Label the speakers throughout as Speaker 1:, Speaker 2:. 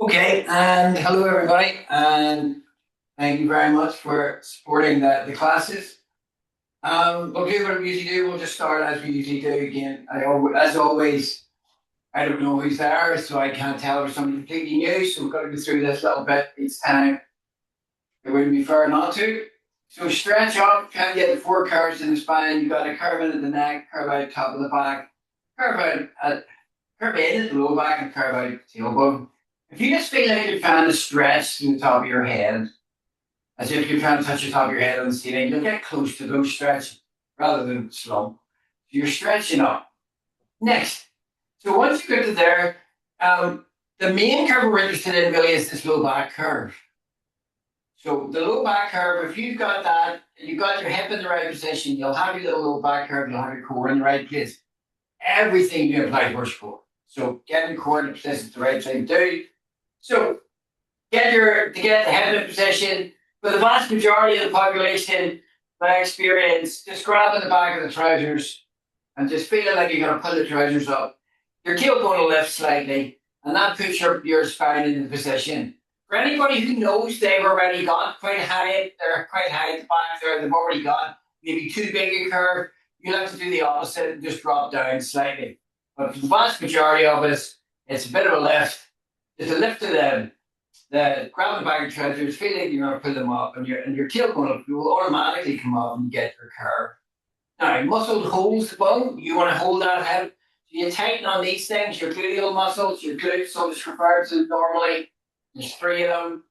Speaker 1: Okay, and hello everybody, and thank you very much for supporting the classes. We'll do what we usually do. We'll just start as we usually do again. As always, I don't know who's there, so I can't tell if somebody completely new. So we've got to go through this little bit each time. It wouldn't be fair not to. So stretch up, try and get the four curves in the spine. You've got a curve in at the neck, curve out top of the back, curve out at curve in at the low back, and curve out at the tailbone. If you just feel like you're trying to stretch to the top of your head, as if you're trying to touch the top of your head on the ceiling, you'll get close to those stretch rather than slump. So you're stretching up. Next. So once you get to there, the main curve we're interested in really is this low back curve. So the low back curve, if you've got that, and you've got your hip in the right position, you'll have your little low back curve, you'll have your core in the right place. Everything you apply towards core. So getting core in the position is the right thing to do. So to get the hip in position. For the vast majority of the population, by experience, just grabbing the back of the trousers and just feeling like you're going to pull the trousers up. Your tailbone will lift slightly, and that puts your spine into position. For anybody who knows they've already got they're quite high at the back there, they've already got maybe too big a curve, you'll have to do the opposite and just drop down slightly. But for the vast majority of us, it's a bit of a lift. It's a lift to the grabbing back your trousers, feel like you're going to pull them up, and your tailbone will automatically come up and get your curve. Now, muscle holds the bone. You want to hold that head. So you tighten on these things, your gluteal muscles, your glutes, so it's referred to normally. There's three of them.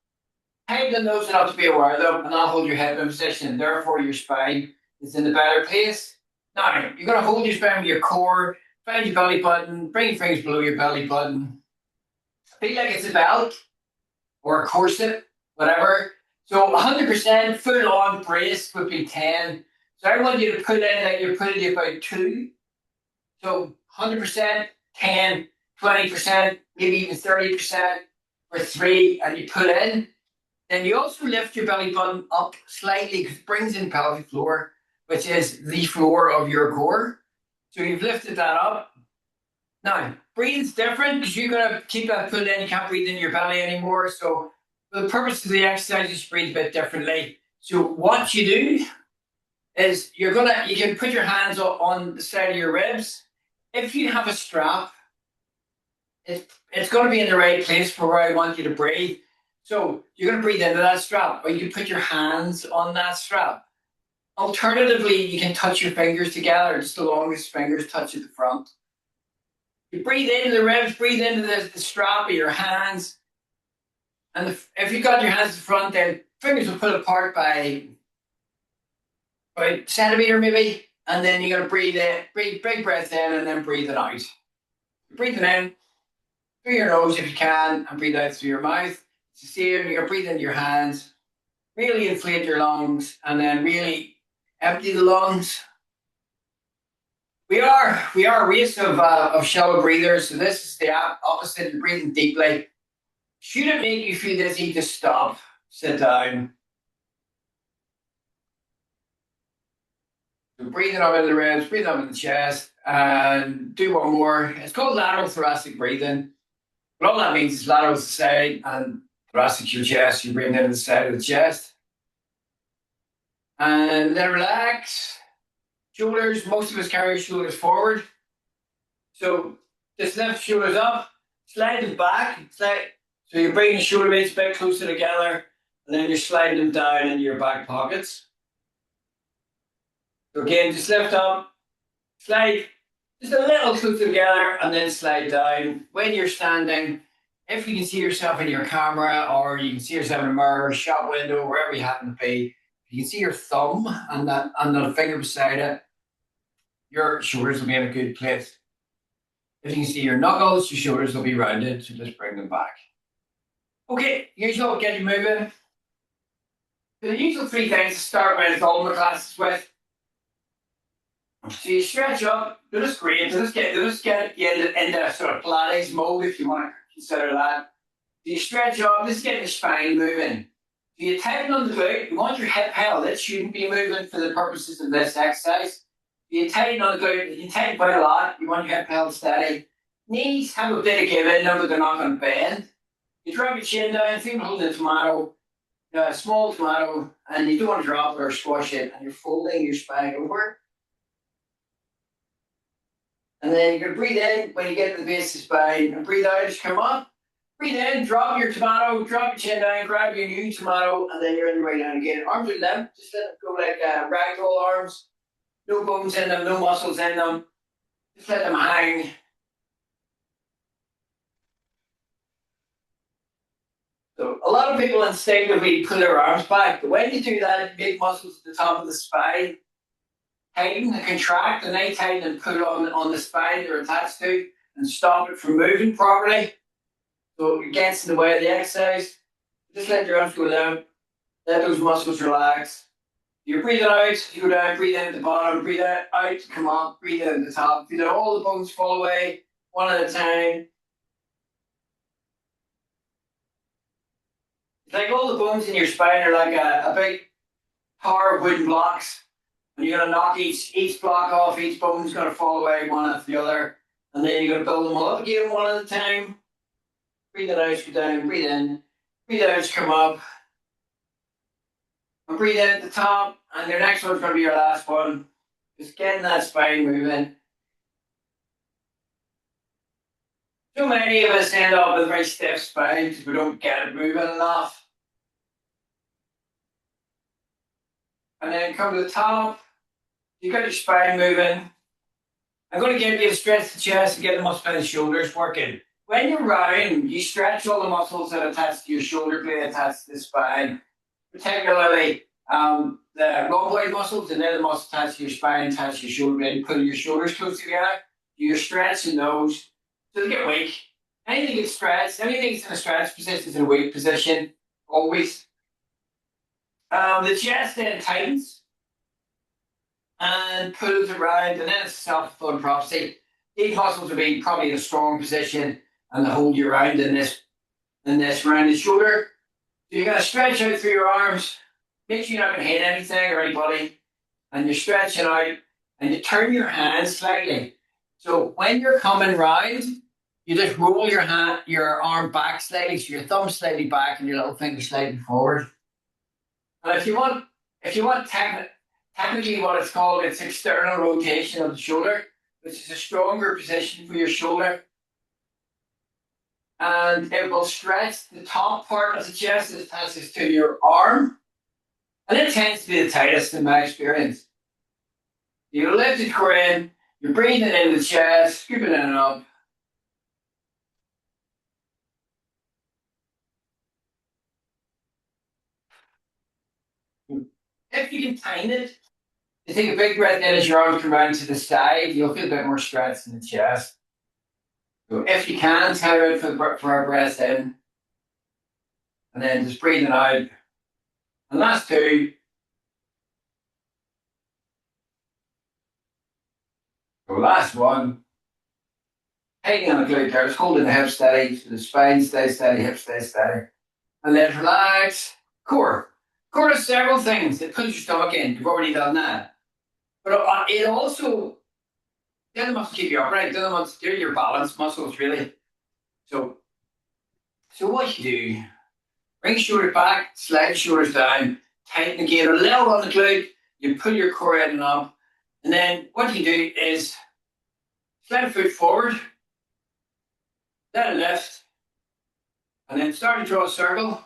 Speaker 1: Tighten those enough to be aware of them, and that'll hold your head in position. Therefore, your spine is in a better place. Now, you're going to hold your spine with your core, find your belly button, bring your fingers below your belly button. Feel like it's a belt or a corset, whatever. So 100% full on brace would be 10. So I want you to put in like you're putting about two. So 100%, 10, 20%, maybe even 30% for three, and you put in. Then you also lift your belly button up slightly because it brings in pelvic floor, which is the floor of your core. So you've lifted that up. Now, breathing's different because you're going to keep that put in. You can't breathe in your belly anymore. So, for the purpose of the exercise, you breathe a bit differently. So, what you do is you can put your hands on the side of your ribs. If you have a strap, it's going to be in the right place for where I want you to breathe. So, you're going to breathe into that strap, or you can put your hands on that strap. Alternatively, you can touch your fingers together, just the longest fingers touch at the front. You breathe into the ribs, breathe into the strap of your hands. And if you've got your hands in front, then fingers will pull apart by a centimeter maybe. And then you're going to breathe in, breathe big breath in, and then breathe it out. Breathing in through your nose if you can, and breathe out through your mouth. It's the same. You're going to breathe into your hands, really inflate your lungs, and then really empty the lungs. We are a race of shallow breathers. So this is the opposite of breathing deeply. Should it make you feel dizzy, just stop, sit down. So breathing up in the ribs, breathing up in the chest, and do one more. It's called lateral thoracic breathing. But all that means is lateral to the side and thoracic to your chest. You're breathing into the side of the chest. And then relax. Shoulders, most of us carry shoulders forward. So just lift shoulders up, slide them back. So you're bringing the shoulder blades a bit closer together, and then you're sliding them down into your back pockets. So again, just lift up, slide just a little closer together, and then slide down. When you're standing, if you can see yourself in your camera, or you can see yourself in a mirror, shop window, wherever you happen to be, you can see your thumb and the finger beside it, your shoulders will be in a good place. If you can see your knuckles, your shoulders will be rounded, so just bring them back. Okay, usual, get you moving. The usual three things to start with all my classes with. So you stretch up, do this great, do this get into sort of Pilates mode if you want to consider that. So you stretch up, just get your spine moving. So you tighten on the glute, you want your hip held, it shouldn't be moving for the purposes of this exercise. You tighten on the glute, you tighten quite a lot, you want your hip held steady. Knees have a bit of give in them, but they're not going to bend. You drop your chin down, think of holding a tomato, a small tomato, and you don't want to drop it or squash it, and you're folding your spine over. And then you're going to breathe in when you get to the base of the spine, and breathe out as you come up. Breathe in, drop your tomato, drop your chin down, grab your new tomato, and then you're in the way down again. Arms are limp, just let them go like ragdoll arms. No bones in them, no muscles in them. Just let them hang. So a lot of people instinctively pull their arms back, but when you do that, big muscles at the top of the spine tighten and contract, and they tighten and pull on the spine they're attached to and stop it from moving properly. So it gets in the way of the exercise. Just let your arms go down. Let those muscles relax. You're breathing out, you go down, breathe in at the bottom, breathe out, come up, breathe in at the top. Feel all the bones fall away, one at a time. It's like all the bones in your spine are like a big tower of wooden blocks. And you're going to knock each block off, each bone's going to fall away one after the other. And then you're going to build them all up again one at a time. Breathe it out, go down, breathe in. Breathe out, come up. And breathe in at the top. And your next one's going to be your last one. Just getting that spine moving. So many of us end up with a very stiff spine because we don't get it moving enough. And then come to the top. You got your spine moving. I'm going to get you to stretch the chest and get the muscle in the shoulders working. When you're round, you stretch all the muscles that attach to your shoulder blade, attached to the spine, particularly the rhomboid muscles, and then the muscles attached to your spine, attached to your shoulder blade, putting your shoulders close together. You're stretching those. So they get weak. Anything gets stretched, anything that's in a stretch position is in a weak position, always. The chest then tightens and pulls around, and then it's self-fulfilling prophecy. These muscles will be probably in a strong position and they'll hold you around in this rounded shoulder. So you're going to stretch out through your arms, make sure you're not going to hit anything or anybody, and you're stretching out, and you turn your hands slightly. So when you're coming round, you just roll your arm back slightly, so your thumb slightly back and your little finger slightly forward. And if you want technically what it's called, it's external rotation of the shoulder, which is a stronger position for your shoulder. And it will stretch the top part of the chest that attaches to your arm. And it tends to be the tightest in my experience. You lift the core in, you're breathing into the chest, scooping in and up. If you can time it, you take a big breath in as your arms come around to the side, you'll feel a bit more stretch in the chest. So if you can, time it for our breath in. And then just breathing out. And last two. So last one. Hanging on the glute there, just holding the hips steady, so the spine stays steady, hips stay steady. And then relax. Core. Core does several things. It puts your stomach in. You've already done that. But it also, the other muscles keep you upright. The other ones, they're your balance muscles, really. So what you do, bring shoulders back, slide shoulders down, tighten again a little on the glute. You pull your core in and up. And then what you do is slide a foot forward, let it lift, and then start to draw a circle.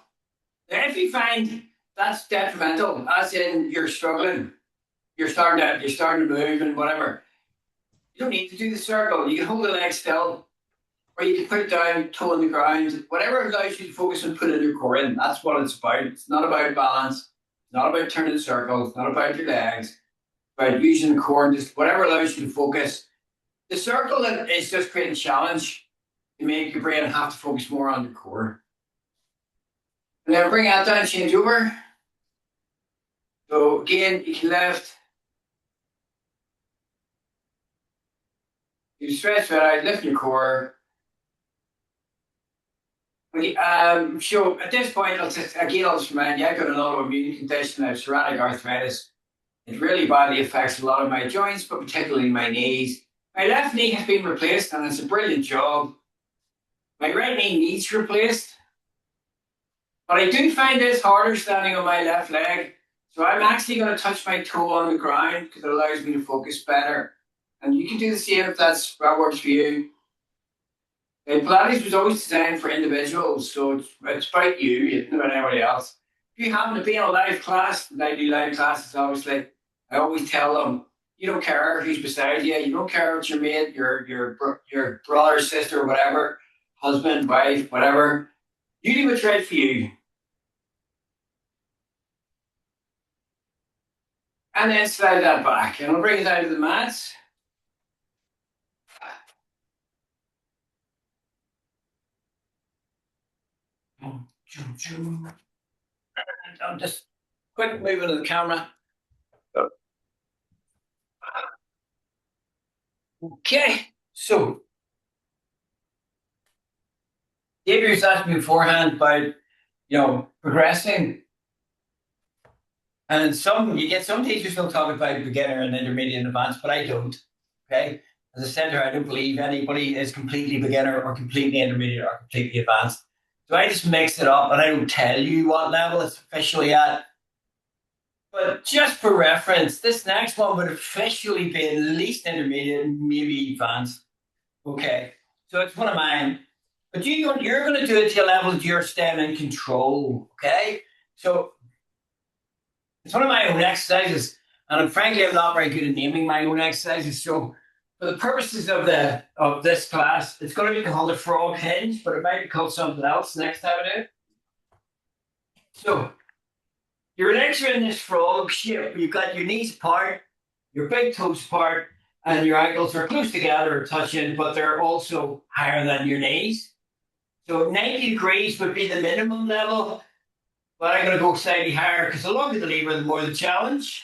Speaker 1: Now, if you find that's detrimental, as in you're struggling, you're starting to move and whatever, you don't need to do the circle. You can hold the leg still, or you can put it down, toe on the ground, whatever allows you to focus on putting your core in. That's what it's about. It's not about balance. It's not about turning the circle. It's not about your legs. It's about using the core and just whatever allows you to focus. The circle is just creating a challenge to make your brain have to focus more on the core. And then bring that down, change over. So again, you can lift. You stretch it out, lift your core. So at this point, I'll just remind you, I've got an autoimmune condition. I have psoriatic arthritis. It really badly affects a lot of my joints, but particularly my knees. My left knee has been replaced, and it's a brilliant job. My right knee needs replaced. But I do find this harder standing on my left leg. So I'm actually going to touch my toe on the ground because it allows me to focus better. And you can do the same if that works for you. Pilates was always designed for individuals, so it's about you, it's not about anybody else. If you happen to be in a live class, and I do live classes, obviously, I always tell them, you don't care who's beside you, you don't care what's your mate, your brother, sister, whatever, husband, wife, whatever. You do what's right for you. And then slide that back, and I'll bring it out of the mats. I'm just quick moving of the camera. Okay, so David was asking me beforehand about progressing, and you get some teachers will talk about beginner and intermediate and advanced, but I don't. Okay, as a center, I don't believe anybody is completely beginner or completely intermediate or completely advanced. So I just mix it up, and I don't tell you what level it's officially at. But just for reference, this next one would officially be at least intermediate, maybe advanced. Okay, so it's one of mine. But you're going to do it to a level that you're staying in control. Okay, so it's one of my own exercises, and frankly, I'm not very good at naming my own exercises. So, for the purposes of this class, it's going to be called a frog hinge, but it might be called something else next time I do it. So, your legs are in this frog shape. You've got your knees apart, your big toes apart, and your ankles are close together or touching, but they're also higher than your knees. So 90 degrees would be the minimum level, but I'm going to go slightly higher because the longer the lever, the more the challenge.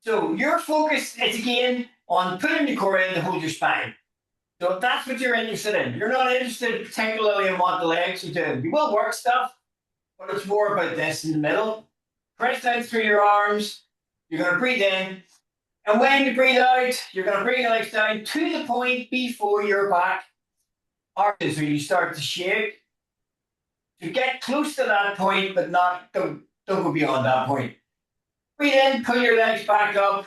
Speaker 1: So your focus is again on putting the core in to hold your spine. So if that's what you're interested in, you're not interested particularly in what the legs are doing. You will work stuff, but it's more about this in the middle. Press down through your arms. You're going to breathe in. And when you breathe out, you're going to bring your legs down to the point before your back arches, where you start to shake. So get close to that point, but don't go beyond that point. Breathe in, pull your legs back up.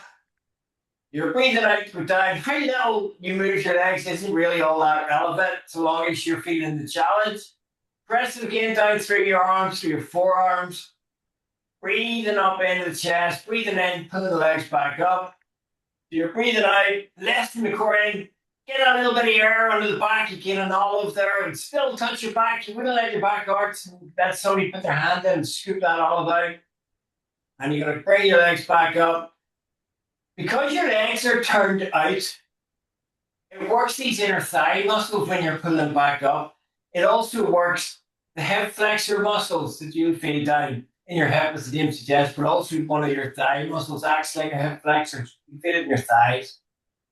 Speaker 1: You're breathing out, go down. How little you move your legs isn't really all that relevant, so long as you're feeling the challenge. Press it again down through your arms, through your forearms. Breathing up into the chest, breathing in, pulling the legs back up. So you're breathing out, lifting the core in, get a little bit of air under the back, you get an olive there, and still touch your back. You wouldn't let your back arch. Let somebody put their hand in and scoop that olive out. And you're going to bring your legs back up. Because your legs are turned out, it works these inner thigh muscles when you're pulling back up. It also works the hip flexor muscles that you feel down in your hip, as the name suggests, but also one of your thigh muscles acts like a hip flexor. You feel it in your thighs.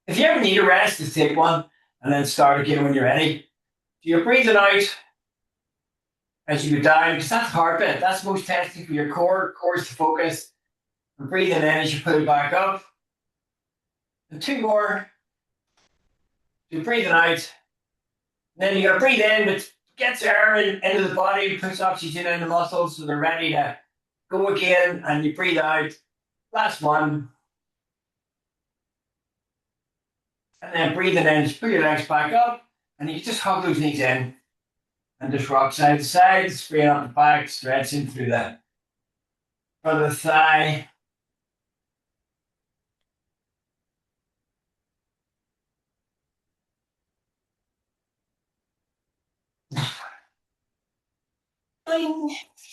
Speaker 1: If you ever need a rest, just take one and then start again when you're ready. So you're breathing out as you go down, because that's the hard bit. That's most testing for your core. Core is the focus. And breathing in as you pull it back up. And two more. You're breathing out. And then you're going to breathe in, which gets air into the body, puts oxygen in the muscles so they're ready to go again. And you breathe out. Last one. And then breathing in, just pull your legs back up. And you just hug those knees in. And just rock side to side, straight up the back, stretching through that front of the thigh.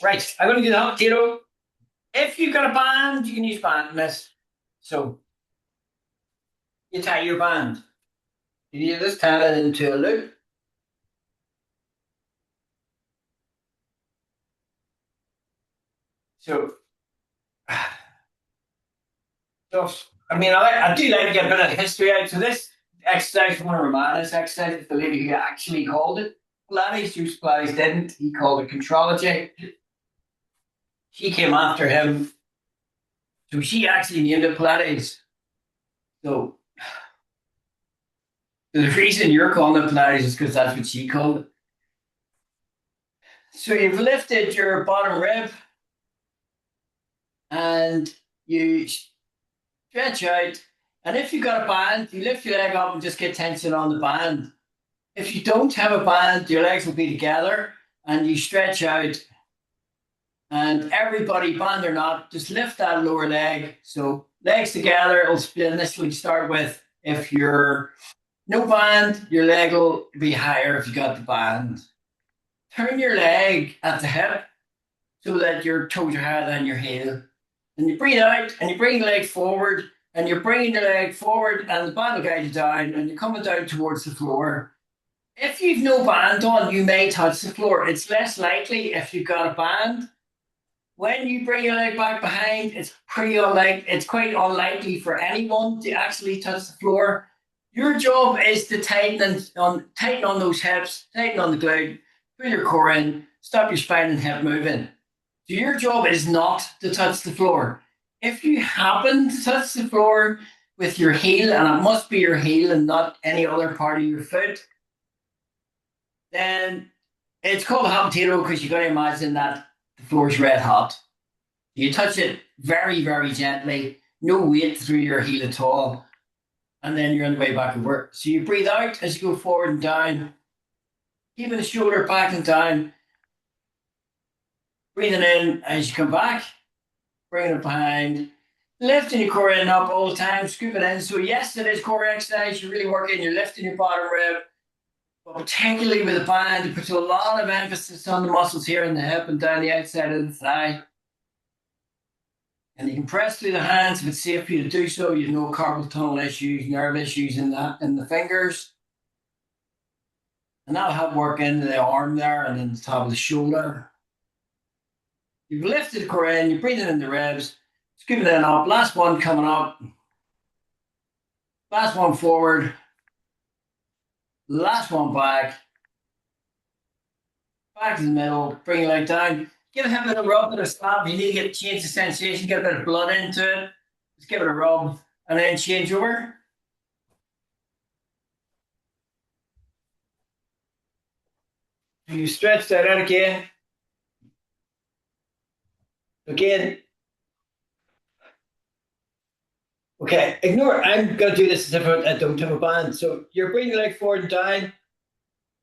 Speaker 1: Right, I'm going to do the hot potato. If you've got a band, you can use band in this. So you tie your band. You just tie it into a loop. So I mean, I do like to get a bit of history out. So this exercise, one of Romana's exercises, the lady who actually called it Pilates, Juice Pilates didn't. He called it contrology. She came after him. So she actually named it Pilates. So the reason you're calling it Pilates is because that's what she called it. So you've lifted your bottom rib and you stretch out. And if you've got a band, you lift your leg up and just get tension on the band. If you don't have a band, your legs will be together and you stretch out. And everybody, band or not, just lift that lower leg. So legs together, it'll initially start with if you're no band, your leg will be higher if you got the band. Turn your leg at the hip so that your toes are higher than your heel. And you breathe out and you bring the leg forward and you're bringing the leg forward and the band will guide you down and you're coming down towards the floor. If you've no band on, you may touch the floor. It's less likely if you've got a band. When you bring your leg back behind, it's quite unlikely for anyone to actually touch the floor. Your job is to tighten on those hips, tighten on the glute, pull your core in, stop your spine and hip moving. So your job is not to touch the floor. If you happen to touch the floor with your heel, and it must be your heel and not any other part of your foot, then it's called a hot potato because you've got to imagine that the floor is red hot. You touch it very, very gently, no weight through your heel at all, and then you're on the way back over. So you breathe out as you go forward and down, keeping the shoulder back and down. Breathing in as you come back, bringing it behind, lifting your core in and up all the time, scooping in. So yes, it is core exercise. You're really working, you're lifting your bottom rib, but particularly with a band, you put a lot of emphasis on the muscles here in the hip and down the outside of the thigh. And you can press through the hands if it's safe for you to do so. You have no carpal tunnel issues, nerve issues in the fingers. And that'll help work into the arm there and then the top of the shoulder. You've lifted the core in, you're breathing in the ribs, scooping it up. Last one coming up. Last one forward. Last one back. Back to the middle, bring your leg down. Give a bit of a rub, bit of slap. You need to change the sensation, get a bit of blood into it. Just give it a rub and then change over. You stretch that out again. Again. Okay, ignore. I'm going to do this as if I don't have a band. So you're bringing your leg forward and down.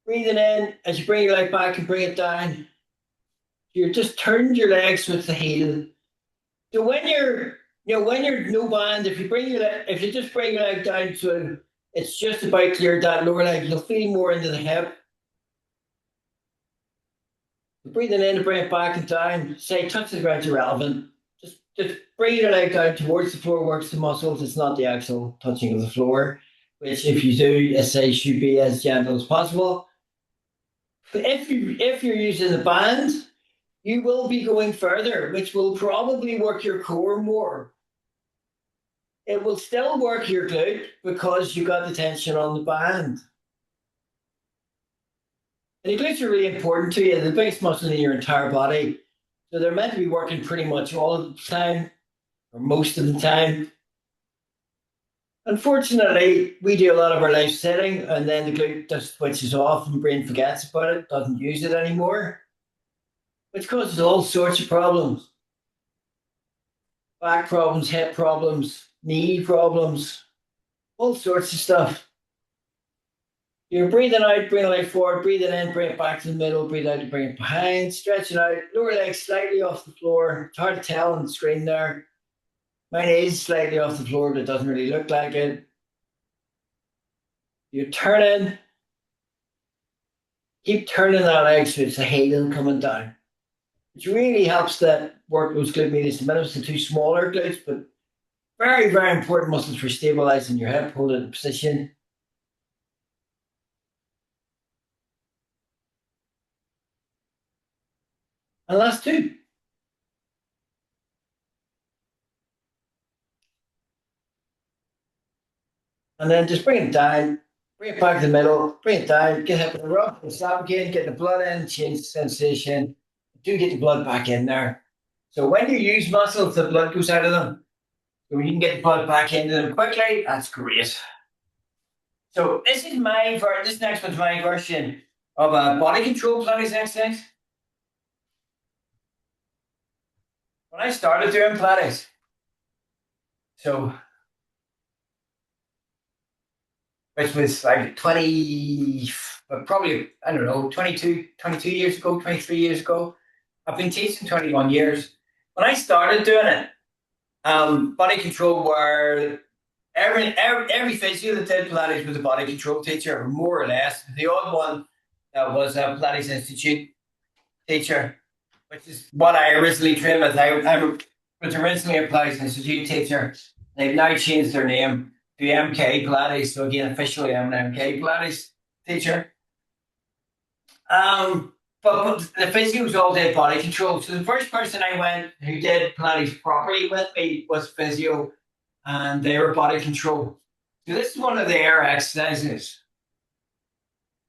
Speaker 1: Breathing in as you bring your leg back and bring it down. You're just turning your legs with the heel. So when you're no band, if you just bring your leg down to it's just about cleared that lower leg, you'll feel more into the hip. Breathing in and bring it back and down. Say touch the ground irrelevant. Just bring your leg down towards the floor, works the muscles. It's not the actual touching of the floor, which if you do, I say should be as gentle as possible. But if you're using the band, you will be going further, which will probably work your core more. It will still work your glute because you got the tension on the band. And the glutes are really important to you. They're the biggest muscle in your entire body. So they're meant to be working pretty much all of the time, or most of the time. Unfortunately, we do a lot of our life sitting, and then the glute just switches off and brain forgets about it, doesn't use it anymore, which causes all sorts of problems. Back problems, hip problems, knee problems, all sorts of stuff. You're breathing out, bring the leg forward, breathing in, bring it back to the middle, breathe out, bring it behind, stretching out, lower leg slightly off the floor. It's hard to tell on the screen there. Mine is slightly off the floor, but it doesn't really look like it. You're turning, keep turning that leg so it's the heel coming down, which really helps that work those glute medius and minimus, the two smaller glutes, but very, very important muscles for stabilizing your hip, holding the position. And last two. And then just bring it down, bring it back to the middle, bring it down, get hip in the rub, and stop again, get the blood in, change the sensation. Do get the blood back in there. So when you use muscles, the blood goes out of them. So when you can get the blood back into them quickly, that's great. So this next one's my version of a body control Pilates exercise. when I started doing Pilates, so which was like 20, probably, I don't know, 22 years ago, 23 years ago. I've been teaching 21 years. When I started doing it, body control were every physio that did Pilates was a body control teacher, more or less. The odd one that was a Pilates Institute teacher, which is what I originally trained with. I was originally a Pilates Institute teacher. They've now changed their name to MK Pilates. So again, officially I'm an MK Pilates teacher. But the physios all did body control. So the first person I went who did Pilates properly with me was physio, and they were body control. So this is one of their exercises.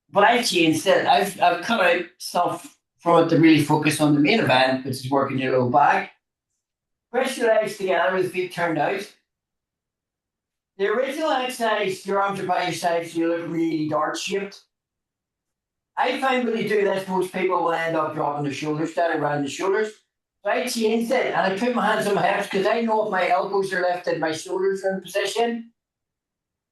Speaker 1: But I've changed it. I've cut out stuff from it to really focus on the main event, which is working your low back. Press your legs together with the feet turned out. The original exercise, your arms are by your sides, so you look really dart shaped. I find when you do this, most people will end up dropping their shoulders down around the shoulders. So I changed it and I put my hands on my hips because I know if my elbows are lifted, my shoulders are in position.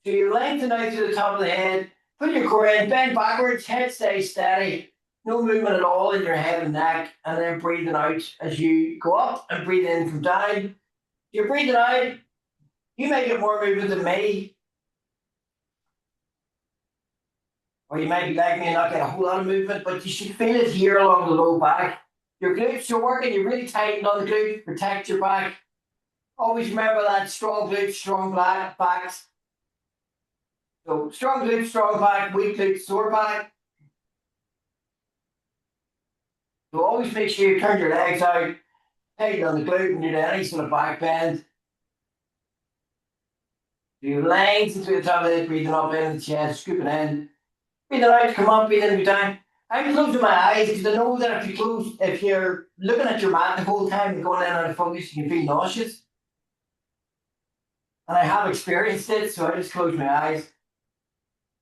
Speaker 1: So you lengthen out to the top of the head, put your core in, bend backwards, head stays steady. No movement at all in your head and neck, and then breathing out as you go up and breathe in from down. You're breathing out, you may get more movement than me. Or you might be like me and not get a whole lot of movement, but you should feel it here along the low back. Your glutes are working, you're really tightened on the glutes, protect your back. Always remember that strong glutes, strong backs. So strong glutes, strong back, weak glutes, sore back. So always make sure you turn your legs out, tighten on the glute when you do any sort of back bend. Do lengths into the top of the head, breathing up in the chest, scooping in. Breathe out, come up, breathe in, breathe down. I'm closing my eyes because I know that if you're looking at your mat the whole time and going in out of focus, you can feel nauseous. And I have experienced it, so I just close my eyes.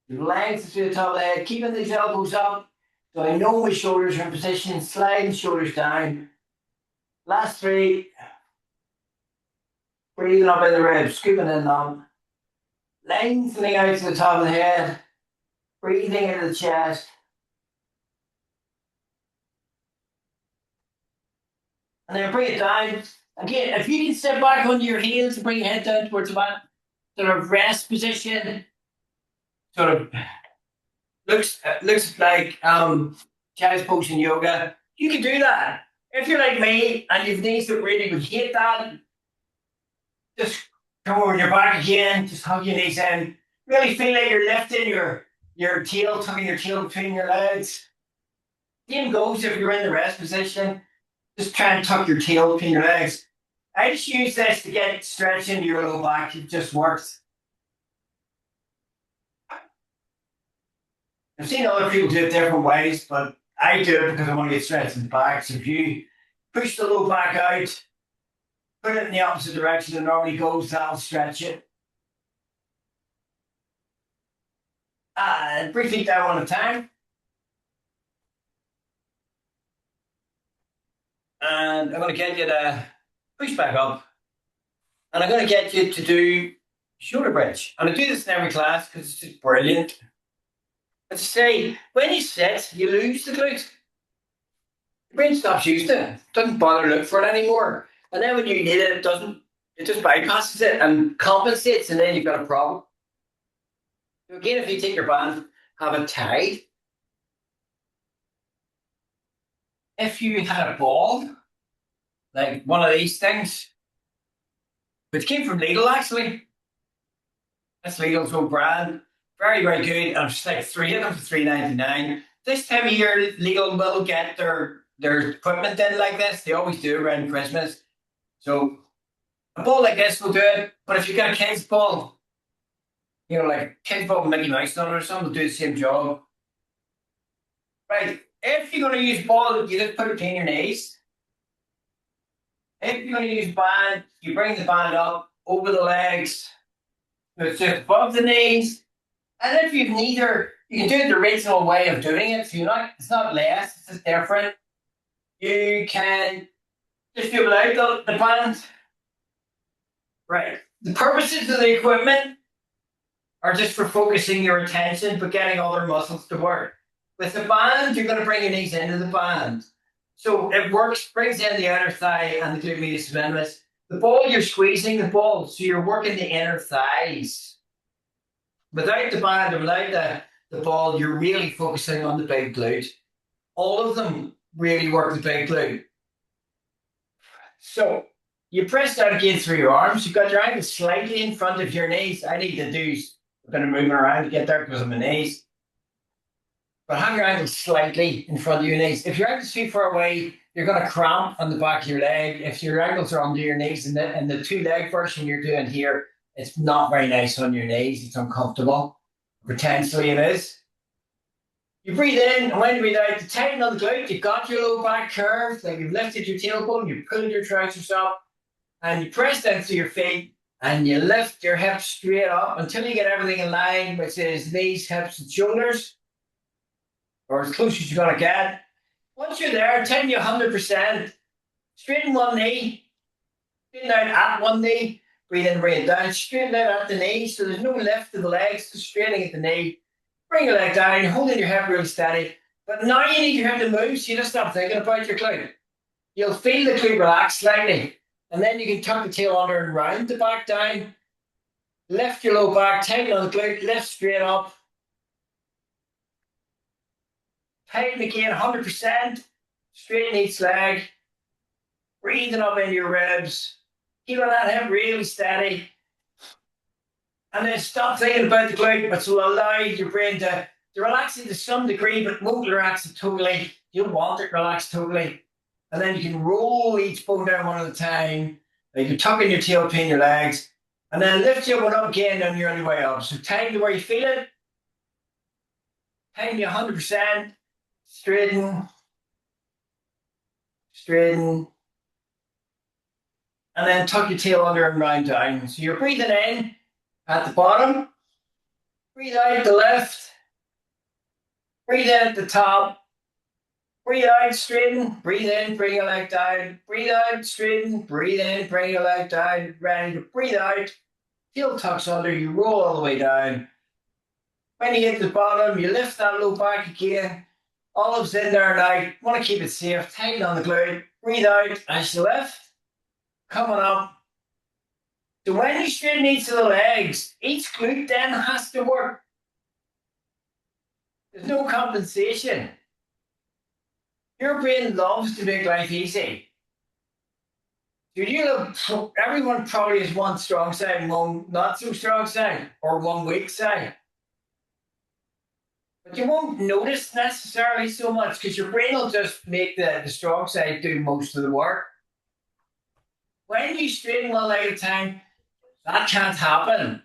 Speaker 1: Legs to the top of the head, keeping these elbows up. So I know my shoulders are in position, sliding shoulders down. Last three. Breathing up in the ribs, scooping in them. Lengthening out to the top of the head. Breathing into the chest. And then bring it down. Again, if you can sit back onto your heels and bring your head down towards the mat, sort of rest position, sort of looks like child's pose in yoga. You can do that. If you're like me and you've knees that really would hate that, just come over your back again, just hug your knees in. Really feel like you're lifting your tail, tucking your tail between your legs. Same goes if you're in the rest position. Just try and tuck your tail between your legs. I just use this to get stretch into your low back. It just works. I've seen other people do it different ways, but I do it because I want to get stretch in the back. So if you push the low back out, put it in the opposite direction it normally goes, that'll stretch it. And bring feet down one at a time. And I'm going to get you to push back up. And I'm going to get you to do shoulder bridge. And I do this in every class because it's just brilliant. As I say, when you sit, you lose the glute. Your brain stops using it. Doesn't bother look for it anymore. And then when you need it, it just bypasses it and compensates, and then you've got a problem. So again, if you take your band, have it tied. If you had a ball, like one of these things, which came from Lidl actually. That's Lidl's own brand. Very, very good. And it's like three of them for $3.99. This time of year, Lidl will get their equipment in like this. They always do around Christmas. So a ball like this will do it. But if you've got a kid's ball, like kid's ball with Mickey Mouse on it or something, will do the same job. Right. If you're going to use ball, you just put it between your knees. If you're going to use band, you bring the band up over the legs. It's just above the knees. And if you've neither, you can do it the original way of doing it. So it's not less, it's just different. You can Just feel out the band. Right. The purposes of the equipment are just for focusing your attention, but getting other muscles to work. With the band, you're going to bring your knees into the band. So it works, brings in the outer thigh and the glute medius minimus. The ball, you're squeezing the ball, so you're working the inner thighs. Without the band or without the ball, you're really focusing on the big glute. All of them really work the big glute. So you press down again through your arms. You've got your ankles slightly in front of your knees. I need to do a bit of movement around to get there because of my knees. But have your ankles slightly in front of your knees. If your ankles too far away, you're going to cramp on the back of your leg. If your ankles are under your knees and the two leg version you're doing here, it's not very nice on your knees. It's uncomfortable. Potentially it is. You breathe in, and when you breathe out, you tighten on the glute. You've got your low back curved, like you've lifted your tailbone, you've pulled your trousers up, and you press down to your feet, and you lift your hips straight up until you get everything in line, which is knees, hips, and shoulders, or as close as you're going to get. Once you're there, tighten you 100%. Straighten one knee, straighten out at one knee, breathe in, breathe down, straighten out at the knee, so there's no lift of the legs, just straightening at the knee. Bring your leg down, you're holding your hip really steady. But now you need your hip to move, so you just stop thinking about your glute. You'll feel the glute relax slightly. And then you can tuck the tail under and round the back down. Lift your low back, tighten on the glute, lift straight up. Tighten again, 100%. Straighten each leg. Breathing up into your ribs. Keeping that hip really steady. And then stop thinking about the glute, which will allow your brain to relax it to some degree, but won't relax it totally. You'll want it relaxed totally. And then you can roll each bone down one at a time. You can tuck in your tail between your legs. And then lift your one up again and you're on your way up. So tighten to where you feel it. Tighten you 100%. Straighten. Straighten. And then tuck your tail under and round down. So you're breathing in at the bottom. Breathe out the left. Breathe in at the top. Breathe out, straighten. Breathe in, bring your leg down. Breathe out, straighten. Breathe in, bring your leg down. Ready to breathe out. Heel tucks under, you roll all the way down. When you get to the bottom, you lift that low back again. Olives in there now. Want to keep it safe. Tighten on the glute. Breathe out as you lift. Coming up. So when you straighten each of the legs, each glute then has to work. There's no compensation. Your brain loves to make life easy. So everyone probably has one strong side and one not so strong side, or one weak side. But you won't notice necessarily so much because your brain will just make the strong side do most of the work. When you straighten one leg at a time, that can't happen.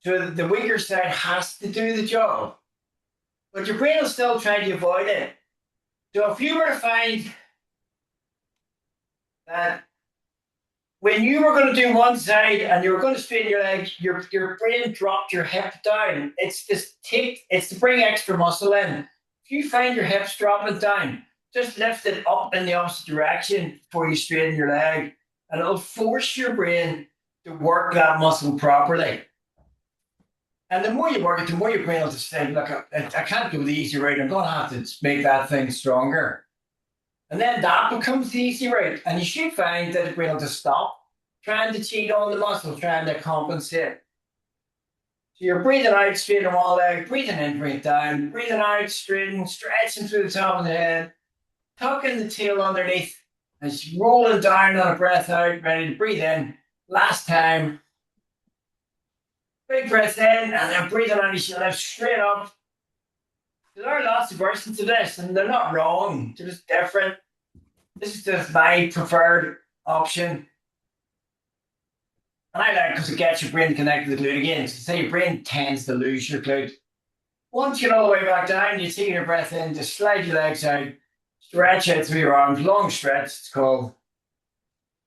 Speaker 1: So the weaker side has to do the job. But your brain will still try to avoid it. So if you were to find that when you were going to do one side and you were going to straighten your leg, your brain dropped your hip down. It's to bring extra muscle in. If you find your hips dropping down, just lift it up in the opposite direction before you straighten your leg, and it'll force your brain to work that muscle properly. And the more you work it, the more your brain will just say, look, I can't go the easy route. I'm going to have to make that thing stronger. And then that becomes the easy route. And you should find that the brain will just stop trying to cheat on the muscle, trying to compensate. So you're breathing out, straightening one leg, breathing in, breathe down, breathing out, straightening, stretching through the top of the head, tucking the tail underneath, and rolling down on a breath out, ready to breathe in. Last time. Big breath in, and then breathing on your left straight up. There are lots of versions of this, and they're not wrong. They're just different. This is just my preferred option. And I like because it gets your brain connected to the glute again. So say your brain tends to lose your glute. Once you get all the way back down, you take your breath in, just slide your legs out, stretch out through your arms, long stretch, it's called.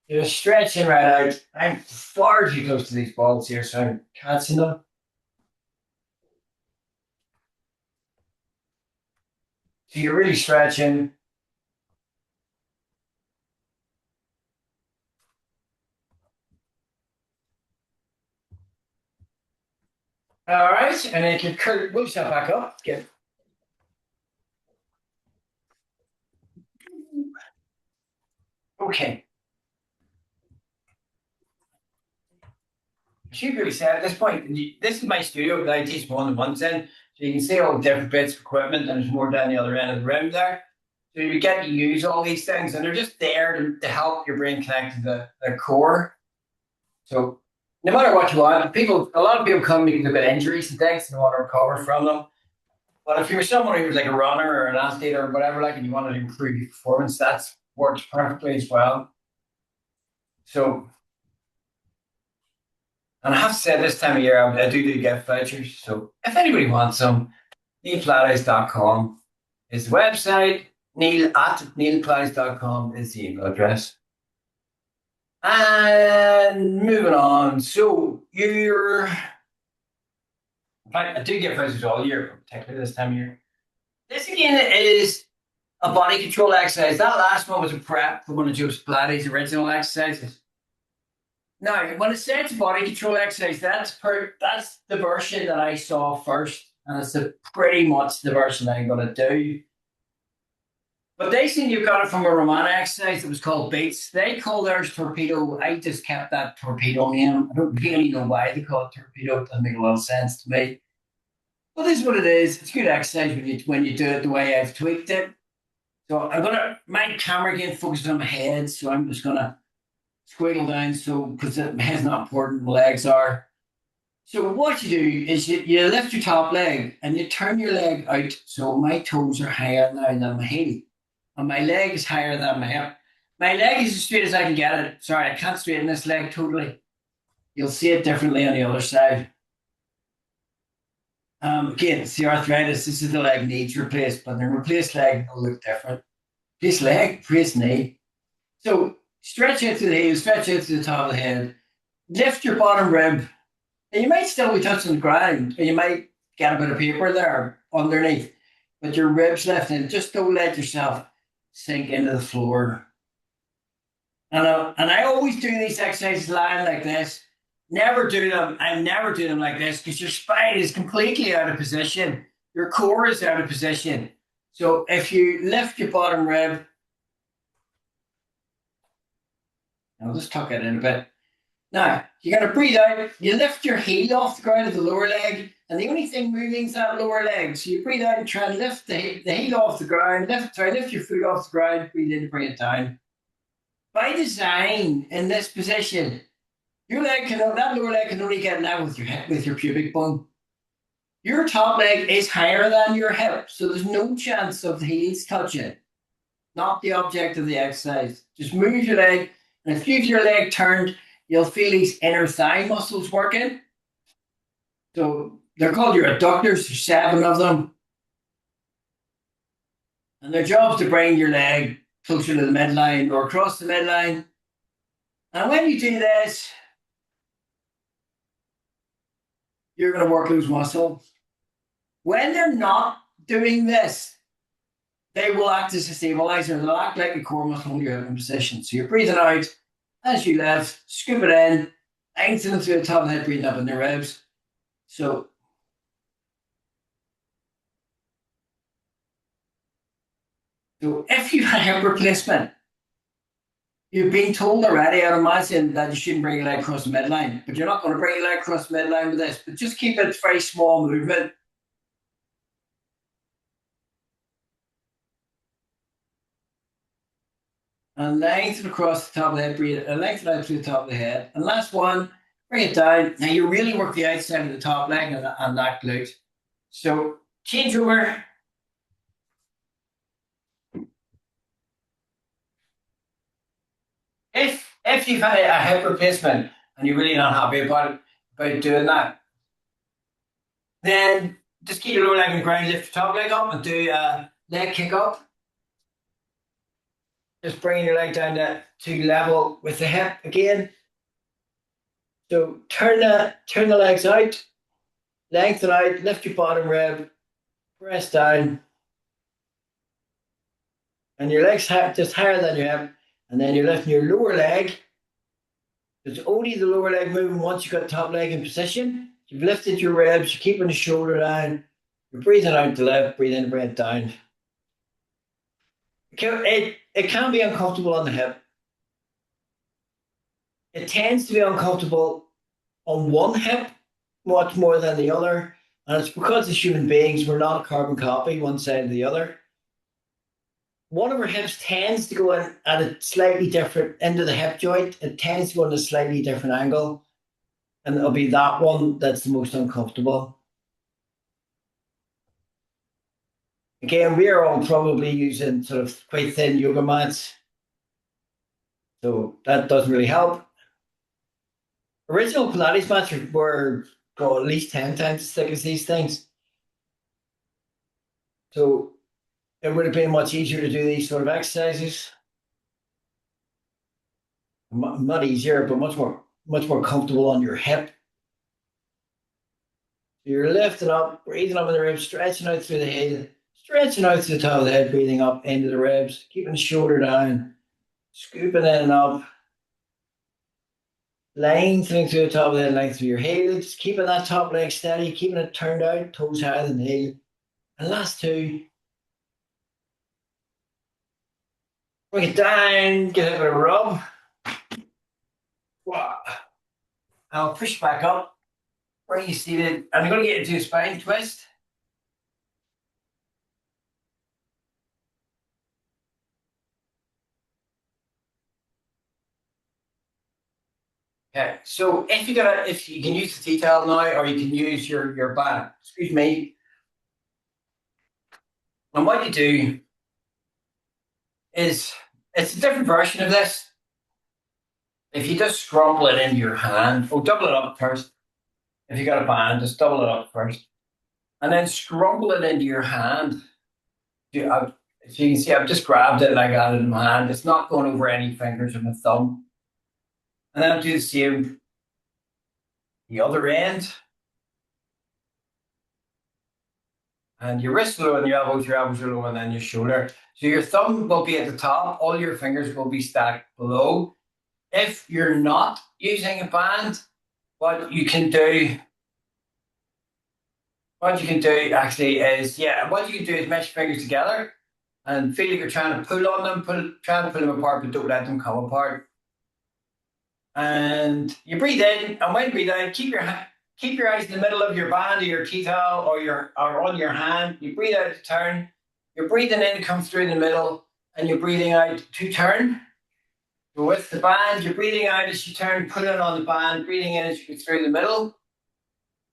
Speaker 1: You're stretching right out. I'm far too close to these balls here, so I'm catching them. So you're really stretching. All right, and then you can move yourself back up. Good. Okay. I should really say at this point, this is my studio that I teach one-on-ones in. So you can see all the different bits of equipment, and there's more down the other end of the room there. So you get to use all these things, and they're just there to help your brain connect to the core. So no matter what you want, a lot of people come because they've got injuries and things and they want to recover from them. But if you're someone who's like a runner or an athlete or whatever, like, and you want to improve your performance, that's works perfectly as well. So, and I have to say this time of year, I do get vouchers. So if anybody wants some, neilpilates.com is the website. Neil@neilpilates.com is the email address. And moving on. So I do get vouchers all year, particularly this time of year. This again is a body control exercise. That last one was a prep for one of Joseph Pilates' original exercises. Now, when it says body control exercise, that's the version that I saw first, and it's pretty much the version I'm going to do. But they seem you got it from a Romana exercise that was called Beats. They call theirs Torpedo. I just kept that Torpedo name. I don't really know why they call it Torpedo. It doesn't make a lot of sense to me. But this is what it is. It's good exercise when you do it the way I've tweaked it. So my camera again focuses on my head, so I'm just gonna squiggle down because my head's not important, my legs are. So what you do is you lift your top leg and you turn your leg out so my toes are higher now than my heel. And my leg is higher than my hip. My leg is as straight as I can get it. Sorry, I can't straighten this leg totally. You'll see it differently on the other side. Again, it's the arthritis. This is the leg needs replaced, but the replaced leg will look different. Replace leg, replace knee. So stretch out to the heel, stretch out to the top of the head. Lift your bottom rib. And you might still be touching the ground, and you might get a bit of paper there underneath, but your ribs lifting. Just don't let yourself sink into the floor. And I always do these exercises lying like this. Never do them. I never do them like this because your spine is completely out of position. Your core is out of position. So if you lift your bottom rib, I'll just tuck it in a bit. Now, you're going to breathe out. You lift your heel off the ground of the lower leg, and the only thing moving is that lower leg. So you breathe out and try and lift the heel off the ground. Lift your foot off the ground. Breathe in to bring it down. By design, in this position, that lower leg can only get level with your hip, with your pubic bone. Your top leg is higher than your hip, so there's no chance of the heels touching. Not the object of the exercise. Just move your leg, and if you have your leg turned, you'll feel these inner thigh muscles working. So they're called your adductors. There's 7 of them. And their job is to bring your leg closer to the midline or across the midline. And when you do this, you're going to work those muscles. When they're not doing this, they will act as a stabilizer. They'll act like a core muscle when you're in position. So you're breathing out as you lift, scoop it in, lengthen through the top of the head, breathing up in the ribs. So if you have hip replacement, you've been told already, I'd imagine, that you shouldn't bring your leg across the midline, but you're not going to bring your leg across the midline with this, but just keep it very small movement. And lengthen across the top of the head, breathe, and lengthen out through the top of the head. And last one, bring it down. Now you really work the outside of the top leg and that glute. So change over. If you've had a hip replacement and you're really not happy about doing that, then just keep your lower leg on the ground, lift your top leg up, and do a leg kick up. Just bringing your leg down to level with the hip again. So turn the legs out, lengthen out, lift your bottom rib, press down, and your legs just higher than your hip, and then you're lifting your lower leg. It's only the lower leg moving once you've got the top leg in position. You've lifted your ribs, you're keeping the shoulder down, you're breathing out the left, breathe in, breathe down. It can be uncomfortable on the hip. It tends to be uncomfortable on one hip much more than the other. And it's because as human beings, we're not a carbon copy, one side or the other. One of our hips tends to go in at a slightly different into the hip joint. It tends to go in a slightly different angle. And it'll be that one that's the most uncomfortable. Again, we're all probably using sort of quite thin yoga mats. So that doesn't really help. Original Pilates mats were at least 10 times as thick as these things. So it would have been much easier to do these sort of exercises. Not easier, but much more comfortable on your hip. So you're lifting up, breathing up in the ribs, stretching out through the head, stretching out to the top of the head, breathing up into the ribs, keeping the shoulder down, scooping in and up, lengthening through the top of the head, length through your heels, keeping that top leg steady, keeping it turned out, toes higher than the heel. And last two. Bring it down, give it a bit of a rub. Wow. I'll push back up, bring you seated. I'm going to get into a spine twist. Okay, so if you can use the T-towel now, or you can use your band. Excuse me. And what you do is it's a different version of this. If you just scrumple it into your hand, double it up first. If you got a band, just double it up first, and then scrumple it into your hand. So you can see, I've just grabbed it and I got it in my hand. It's not going over any fingers or my thumb. And then I'll do the same the other end. And your wrists are low and your elbows are low, and then your shoulder. So your thumb will be at the top, all your fingers will be stacked below. If you're not using a band, what you can do actually is, what you can do is mesh your fingers together and feel like you're trying to pull on them, trying to pull them apart, but don't let them come apart. And you breathe in, and when you breathe out, keep your eyes in the middle of your band or your tea towel or on your hand. You breathe out to turn. You're breathing in, comes through the middle, and you're breathing out to turn. So with the band, you're breathing out as you turn, put it on the band, breathing in as you go through the middle.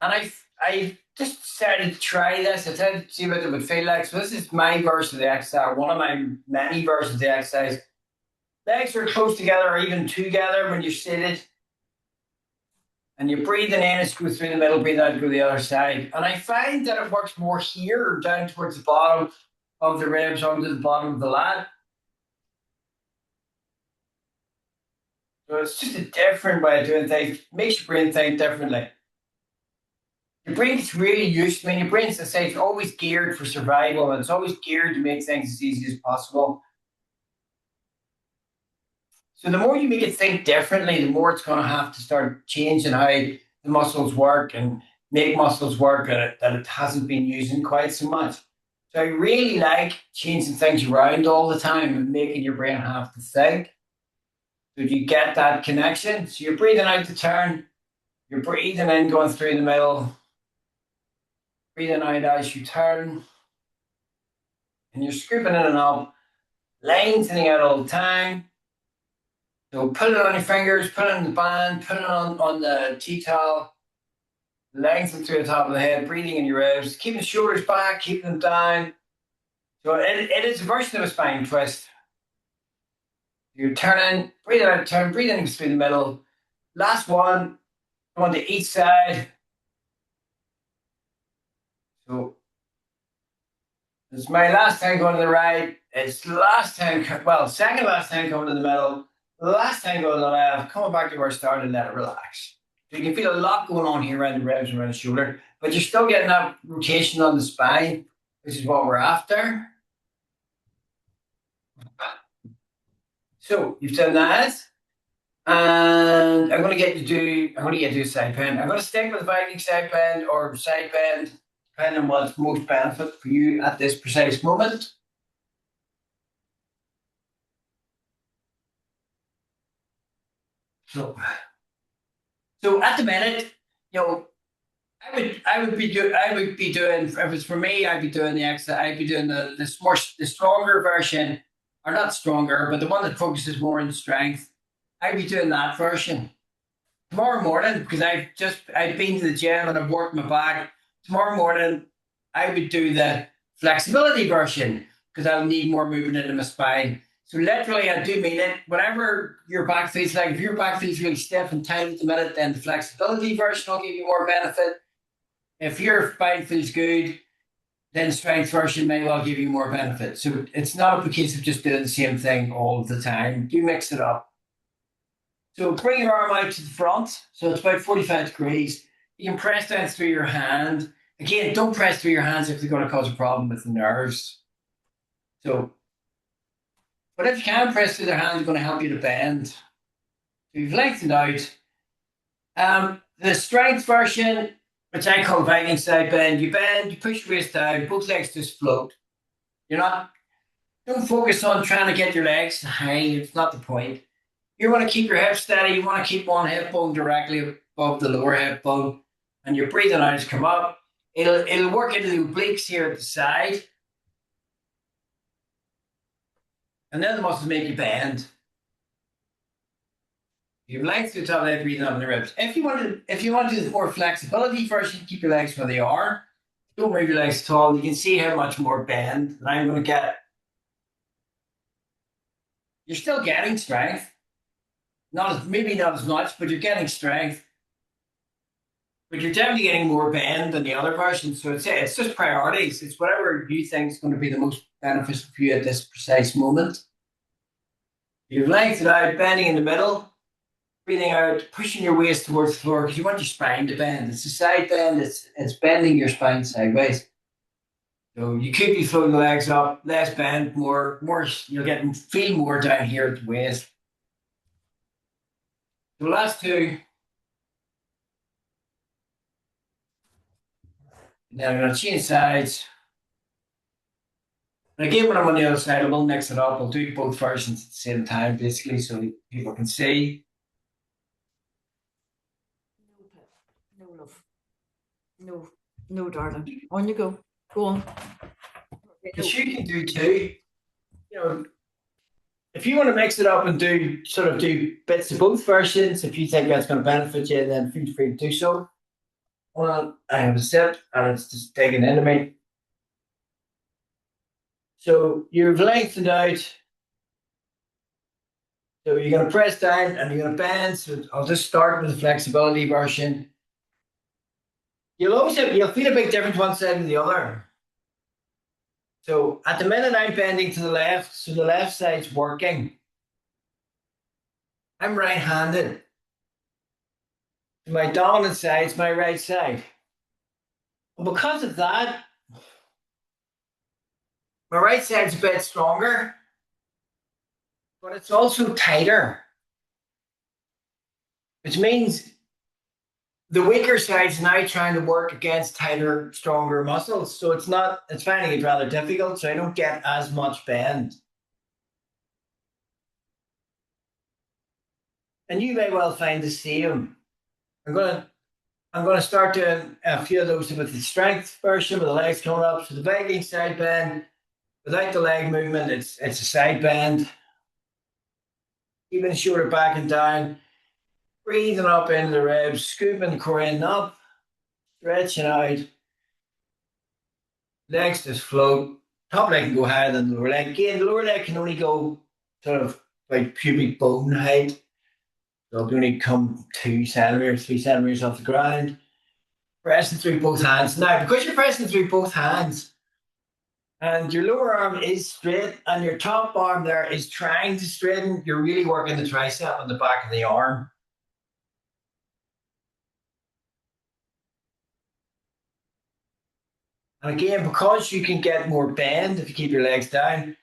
Speaker 1: And I just started to try this. I tried to see what it would feel like. So this is my version of the exercise, one of my many versions of the exercise. Legs are close together or even together when you're seated. And you're breathing in as you go through the middle, breathing out to go to the other side. And I find that it works more here, down towards the bottom of the ribs, onto the bottom of the lat. So it's just a different way of doing things. It makes your brain think differently. Your brain is really used. Your brain's, as I say, it's always geared for survival, and it's always geared to make things as easy as possible. So the more you make it think differently, the more it's going to have to start changing how the muscles work and make muscles work that it hasn't been using quite so much. So I really like changing things around all the time and making your brain have to think. So you get that connection. So you're breathing out to turn. You're breathing in, going through the middle. Breathing out as you turn. And you're scooping in and up, lengthening out all the time. So put it on your fingers, put it on the band, put it on the tea towel, lengthen through the top of the head, breathing in your ribs, keeping the shoulders back, keeping them down. So it is a version of a spine twist. You're turning, breathe out, turn, breathe in through the middle. Last one, going to each side. So it's my last time going to the right. It's the last time, second last time coming to the middle. The last time going to the left, coming back to where I started and let it relax. So you can feel a lot going on here around the ribs and around the shoulder, but you're still getting that rotation on the spine, which is what we're after. So you've done that. And I'm going to get you to do side bend. I'm going to stick with Viking side bend or side bend, depending on what's most benefit for you at this precise moment. So, so at the minute, you know, I would be doing if it's for me, I'd be doing the extra, I'd be doing the stronger version, or not stronger, but the one that focuses more on strength. I'd be doing that version tomorrow morning because I've been to the gym and I've worked my back. Tomorrow morning, I would do the flexibility version because I'll need more movement into my spine. So literally, I do mean it. Whenever your back feels like, if your back feels really stiff and tight at the minute, then the flexibility version will give you more benefit. If your spine feels good, then strength version may well give you more benefit. So it's not a case of just doing the same thing all the time. You mix it up. So bring your arm out to the front. So it's about 45 degrees. You can press down through your hand. Again, don't press through your hands if they're going to cause a problem with the nerves. So, but if you can press through their hands, it's going to help you to bend. So you've lengthened out. The strength version, which I call Viking side bend, you push your waist down, both legs just float. You're not, don't focus on trying to get your legs high. It's not the point. You want to keep your hips steady. You want to keep one hip bone directly above the lower hip bone, and your breathing eyes come up. It'll work into the obliques here at the side, and then the muscles make you bend. You length to the top of the breathing up in the ribs. If you want to do the more flexibility version, keep your legs where they are. Don't move your legs at all. You can see how much more bend that I'm going to get. You're still getting strength, maybe not as much, but you're getting strength. But you're definitely getting more bend than the other version. So it's just priorities. It's whatever you think is going to be the most beneficial for you at this precise moment. You've lengthened out, bending in the middle, breathing out, pushing your waist towards the floor because you want your spine to bend. It's a side bend. It's bending your spine sideways. So you could be floating the legs up, less bend, more. You'll feel more down here at the waist. The last two. Now I'm going to change sides. And again, when I'm on the other side, I will mix it up. I'll do both versions at the same time, basically, so people can see.
Speaker 2: No, love. No, no, darling. On you go. Go on.
Speaker 1: Because you can do too. You know, if you want to mix it up and do bits of both versions, if you think that's going to benefit you, then feel free to do so. Well, I have a sip and it's just digging into me. So you've lengthened out. So you're going to press down and you're going to bend. So I'll just start with the flexibility version. You'll feel a big difference one side and the other. So at the minute I'm bending to the left, so the left side's working. I'm right-handed. My dominant side is my right side. And because of that, my right side's a bit stronger, but it's also tighter, which means the weaker side's now trying to work against tighter, stronger muscles. So it's finding it rather difficult. So I don't get as much bend. And you may well find the same. I'm gonna start doing a few of those with the strength version with the legs coming up. So the Viking side bend, without the leg movement, it's a side bend. Keeping the shoulder back and down, breathing up into the ribs, scooping the core in up, stretching out. Legs just float. Top leg can go higher than the lower leg. Again, the lower leg can only go sort of like pubic bone height. So it'll only come 2 centimeters, 3 centimeters off the ground. Pressing through both hands. Now, because you're pressing through both hands and your lower arm is straight and your top arm there is trying to straighten, you're really working the tricep on the back of the arm. And again, because you can get more bend if you keep your legs down,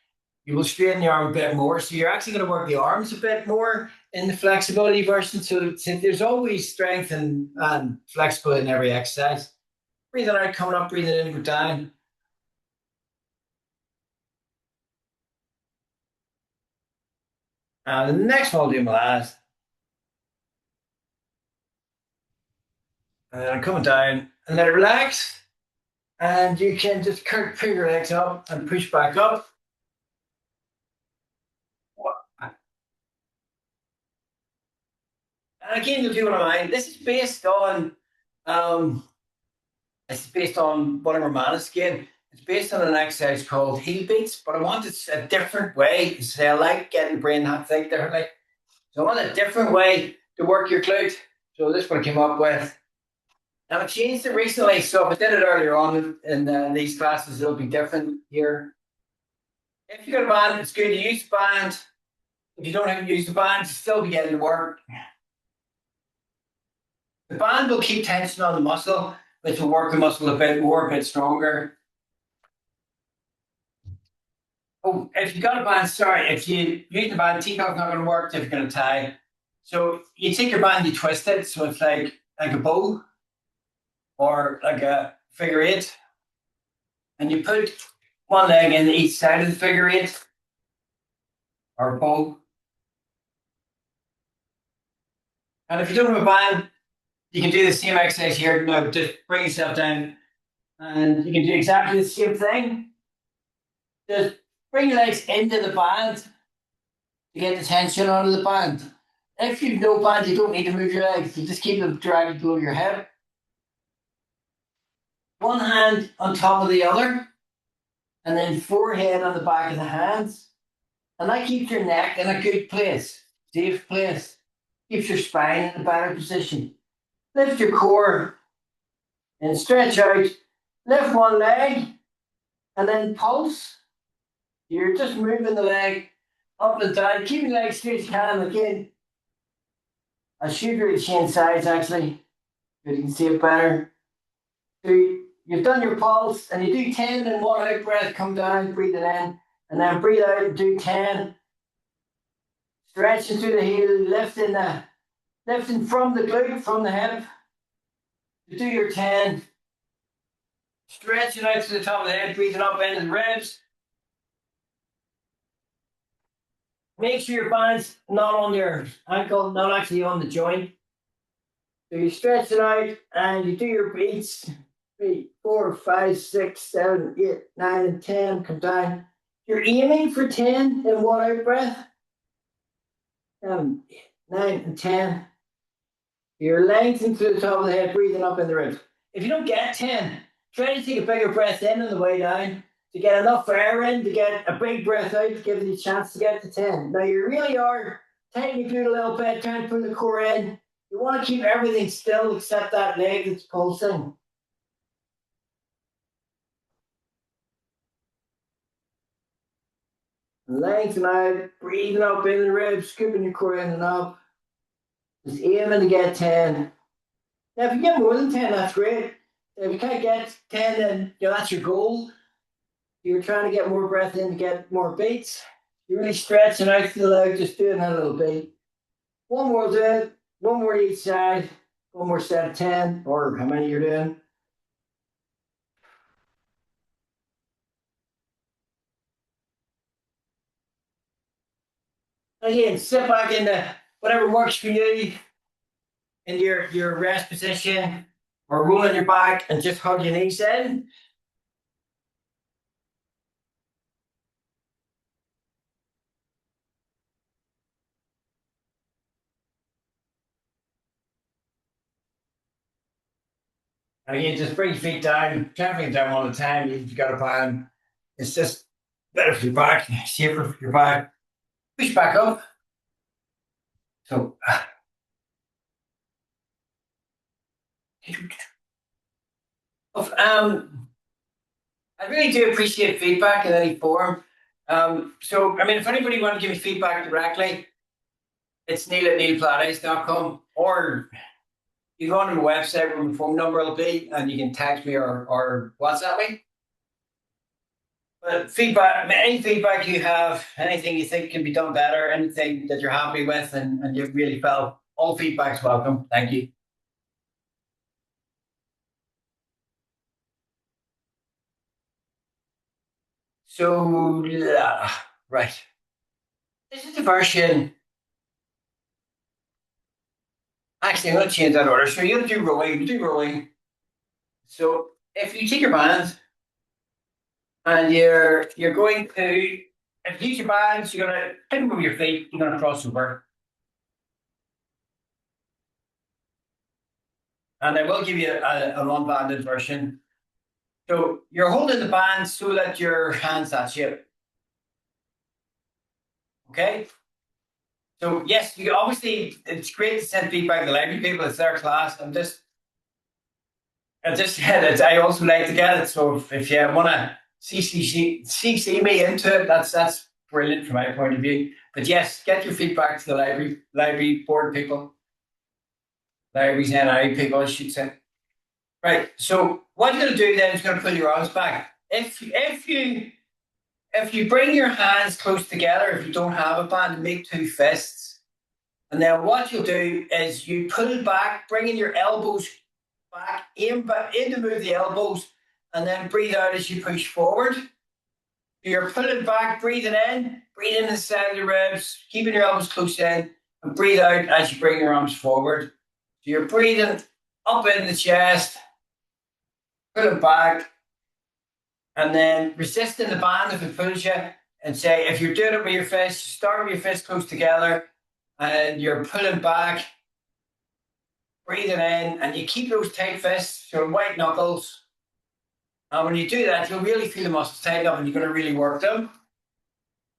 Speaker 1: you will straighten your arm a bit more. So you're actually going to work the arms a bit more in the flexibility version. So there's always strength and flexibility in every exercise. Breathing out, coming up, breathing in, go down. And the next one I'll do my last. And then I'm coming down and let it relax. And you can just put your legs up and push back up. And again, you'll do what I mind. This is based on whatever man skin. It's based on an exercise called heel beats, but I want it a different way. So I like getting the brain to think differently. So I want a different way to work your glute. So this is what I came up with. And I changed it recently. So if I did it earlier on in these classes, it'll be different here. If you got a band, it's good to use the band. If you don't have to use the band, you still be getting to work. The band will keep tension on the muscle, which will work the muscle a bit more, a bit stronger. Oh, if you got a band, sorry, if you use the band, T-cup's not going to work if you're going to tie. So you take your band, you twist it, so it's like a bow or like a figure eight, and you put one leg in each side of the figure eight or bow. And if you don't have a band, you can do the same exercise here. Now, just bring yourself down, and you can do exactly the same thing. Just bring your legs into the band to get the tension out of the band. If you've no band, you don't need to move your legs. You just keep them dragging below your hip. One hand on top of the other, and then forehead on the back of the hands. And that keeps your neck in a good place, safe place. Keeps your spine in a better position. Lift your core and stretch out. Lift one leg and then pulse. You're just moving the leg up and down. Keep your leg straight as you can. Again, I'll shoot you to change sides actually, so you can see it better. So you've done your pulse and you do 10 and one out breath, come down, breathe it in, and then breathe out and do 10. Stretching through the heel, lifting from the glute, from the hip. You do your 10. Stretching out to the top of the head, breathing up into the ribs. Make sure your band's not on your ankle, not actually on the joint. So you stretch it out and you do your beats. 3, 4, 5, 6, 7, 8, 9, and 10. Come down. You're aiming for 10 in one out breath. 7, 8, 9, and 10. You're lengthening through the top of the head, breathing up in the ribs. If you don't get 10, try to take a bigger breath in on the way down to get enough air in to get a big breath out to give you a chance to get to 10. Now you really are tightening your glute a little bit, trying to pull the core in. You want to keep everything still except that leg that's pulsing. Lengthen out, breathing up in the ribs, scooping your core in and up. Just aiming to get 10. Now, if you get more than 10, that's great. If you can't get 10, then that's your goal. You're trying to get more breath in to get more beats. You're really stretching out the leg, just doing that little beat. One more do it. One more each side. One more set of 10, or how many you're doing. Again, sit back into whatever works for you in your rest position, or rolling your back and just hug your knees in. Again, just bring your feet down. Can't bring them down all the time. You've got a plan. It's just better for your back, safer for your back. Push back up. So, I really do appreciate feedback in any form. If anybody wants to give me feedback directly, it's neil@neilpilates.com, or you go onto the website where my phone number will be, and you can text me or WhatsApp me. But feedback, I mean, any feedback you have, anything you think can be done better, anything that you're happy with and you really felt, all feedback's welcome. Thank you. So, right. This is the version. Actually, I'm going to change that order. So you're going to do rowing, do rowing. So if you take your band and you're going to, if you use your bands, you're going to pick them over your feet, you're going to cross over. And I will give you an unbanded version. So you're holding the band so that your hands that shape. Okay? So yes, you obviously it's great to send feedback to the library people, it's their class. I just said it. I also like to get it. So if you want to CC me into it, that's brilliant from my point of view. But yes, get your feedback to the library board people, libraries NI people, I should say. Right. So what you're going to do then is going to pull your arms back. If you bring your hands close together, if you don't have a band, make two fists. And then what you'll do is you pull back, bringing your elbows back, in to move the elbows, and then breathe out as you push forward. You're pulling back, breathing in the side of the ribs, keeping your elbows close in, and breathe out as you bring your arms forward. So you're breathing up in the chest, pulling back, and then resisting the band if it pulls you. And say, if you're doing it with your fists, start with your fists close together, and you're pulling back, breathing in, and you keep those tight fists, your white knuckles. And when you do that, you'll really feel the muscles tighten up and you're going to really work them.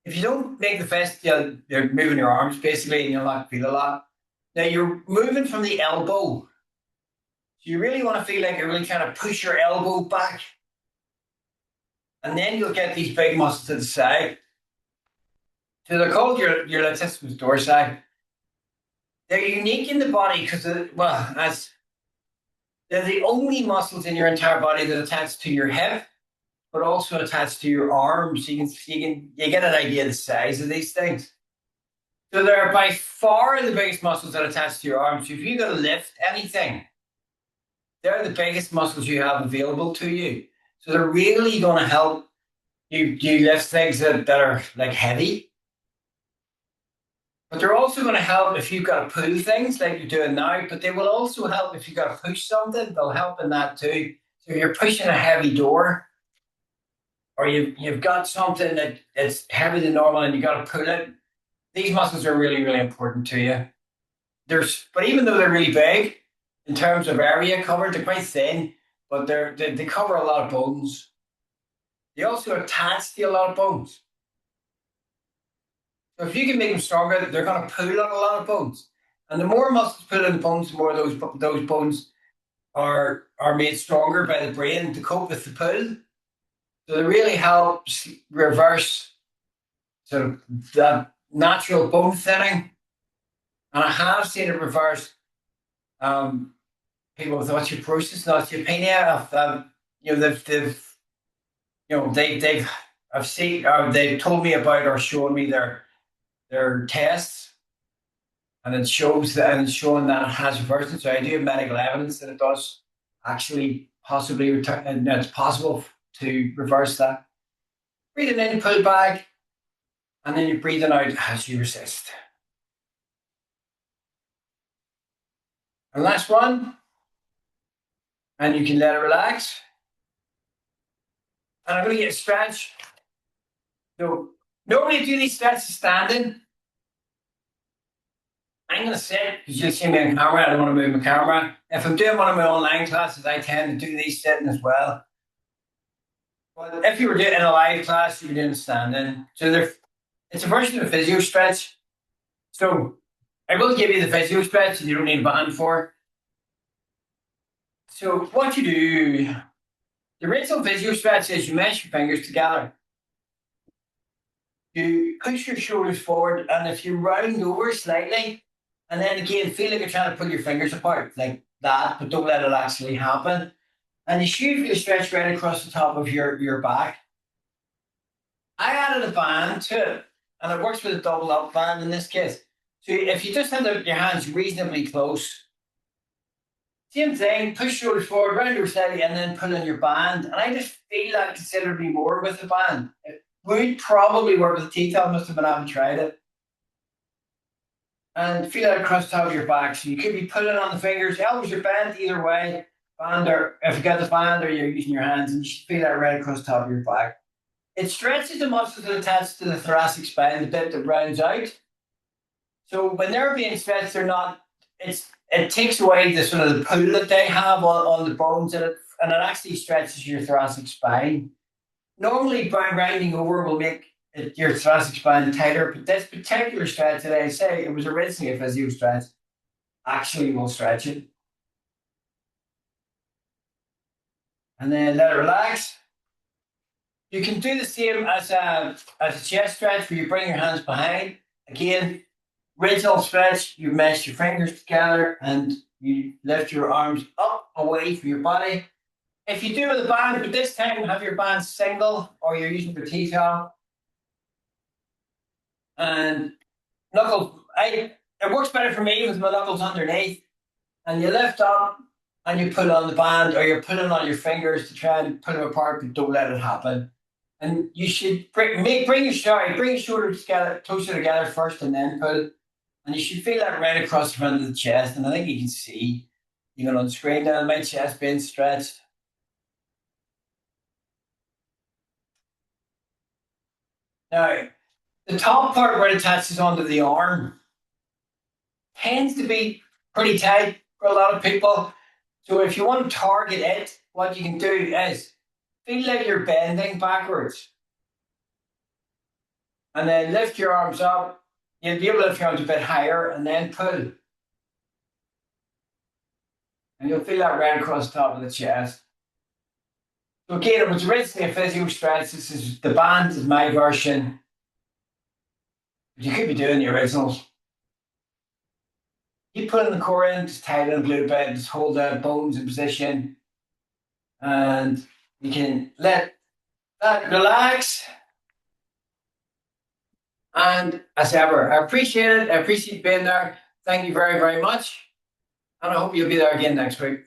Speaker 1: If you don't make the fist, you're moving your arms basically and you'll not feel a lot. Now you're moving from the elbow. So you really want to feel like you're really trying to push your elbow back. And then you'll get these big muscles to the side. So they're called your latissimus dorsi. They're unique in the body because, as they're the only muscles in your entire body that attach to your hip, but also attached to your arms. You get an idea of the size of these things. So they're by far the biggest muscles that attach to your arms. So if you're going to lift anything, they're the biggest muscles you have available to you. So they're really going to help you lift things that are like heavy. But they're also going to help if you've got to pull things like you're doing now, but they will also help if you've got to push something. They'll help in that too. So if you're pushing a heavy door, or you've got something that is heavier than normal and you got to pull it, these muscles are really, really important to you. But even though they're really big in terms of area covered, they're quite thin, but they cover a lot of bones. They also attach to a lot of bones. So if you can make them stronger, they're going to pull on a lot of bones. And the more muscles pull in the bones, the more those bones are made stronger by the brain to cope with the pull. So it really helps reverse sort of that natural bone thinning. And I have seen it reverse people with osteoporosis and osteopenia. They've told me about or shown me their tests, and it shows that and it's showing that it has reversed it. So I do have medical evidence that it does actually possibly return, and it's possible to reverse that. Breathing in, pull back, and then you're breathing out as you resist. And last one, and you can let it relax. And I'm going to get a stretch. So normally I do these stretches standing. I'm going to sit because you'll see me on camera. I don't want to move my camera. If I'm doing one of my online classes, I tend to do these sitting as well. But if you were doing in a live class, you were doing standing. So it's a version of a physio stretch. So I will give you the physio stretch that you don't need a band for. So what you do, the original physio stretch is you mesh your fingers together. You push your shoulders forward, and if you round over slightly, and then again, feel like you're trying to pull your fingers apart like that, but don't let it actually happen. And you shoot your stretch right across the top of your back. added a band to it, and it works with a double up band in this case. So if you just have your hands reasonably close, same thing, push shoulders forward, round your steady, and then pull in your band. And I just feel that considerably more with the band. It would probably work with the T-top, must have been, I haven't tried it. And feel that across the top of your back. So you could be pulling on the fingers, elbows are bent either way, band, or if you got the band or you're using your hands, and you should feel that right across the top of your back. It stretches the muscles that attach to the thoracic spine, the bit that rounds out. So when they're being stretched, they're not, it takes away the sort of the pull that they have on the bones in it, and it actually stretches your thoracic spine. Normally, grinding over will make your thoracic spine tighter, but this particular stretch that I say, it was originally a physio stretch, actually will stretch it. And then let it relax. You can do the same as a chest stretch where you bring your hands behind. Again, original stretch, you mesh your fingers together and you lift your arms up away from your body. If you do with a band, but this time have your band single or you're using the T-top. And knuckles, it works better for me with my knuckles underneath. And you lift up and you put on the band, or you're putting on your fingers to try and put them apart, but don't let it happen. And you should bring your shoulders together, closer together first, and then pull. And you should feel that right across the front of the chest. And I think you can see, even on the screen now, my chest being stretched. Now, the top part where it attaches onto the arm tends to be pretty tight for a lot of people. So if you want to target it, what you can do is feel like you're bending backwards. And then lift your arms up. You'll be able to lift your arms a bit higher and then pull. And you'll feel that right across the top of the chest. So again, it was originally a physio stretch. This is the band is my version. But you could be doing the originals. Keep pulling the core in, just tighten it a little bit, just hold the bones in position. And you can let that relax. And as ever, I appreciate it. I appreciate being there. Thank you very, very much. And I hope you'll be there again next week.